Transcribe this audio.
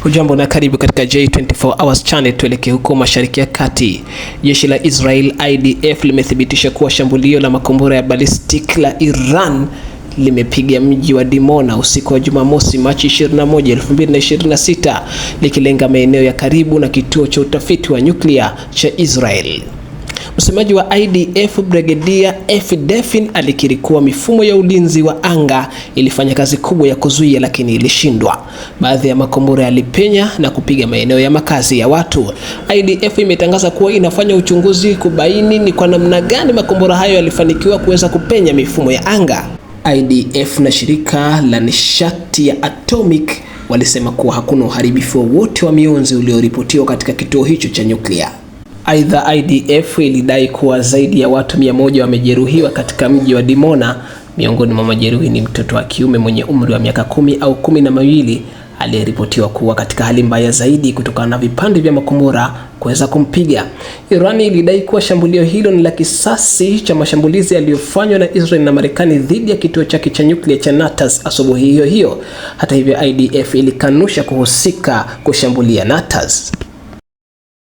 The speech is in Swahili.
Hujambo na karibu katika J24 Hours Channel. Tuelekee huko Mashariki ya Kati. Jeshi la Israel IDF limethibitisha kuwa shambulio la makombora ya ballistic la Iran limepiga mji wa Dimona usiku wa Jumamosi Machi 21, 2026 likilenga maeneo ya karibu na kituo cha utafiti wa nyuklia cha Israel. Msemaji wa IDF Brigadier F. Defin alikiri kuwa mifumo ya ulinzi wa anga ilifanya kazi kubwa ya kuzuia, lakini ilishindwa. Baadhi ya makombora yalipenya na kupiga maeneo ya makazi ya watu. IDF imetangaza kuwa inafanya uchunguzi kubaini ni kwa namna gani makombora hayo yalifanikiwa kuweza kupenya mifumo ya anga. IDF na shirika la nishati ya atomic walisema kuwa hakuna uharibifu wowote wa mionzi ulioripotiwa katika kituo hicho cha nyuklia. Aidha, IDF ilidai kuwa zaidi ya watu 100 wamejeruhiwa katika mji wa Dimona. Miongoni mwa majeruhi ni mtoto wa kiume mwenye umri wa miaka 10 au 12 aliyeripotiwa kuwa katika hali mbaya zaidi kutokana na vipande vya makombora kuweza kumpiga. Iran ilidai kuwa shambulio hilo ni la kisasi cha mashambulizi yaliyofanywa na Israel na Marekani dhidi ya kituo chake cha nyuklia cha Natanz asubuhi hiyo hiyo. Hata hivyo, IDF ilikanusha kuhusika kushambulia Natanz.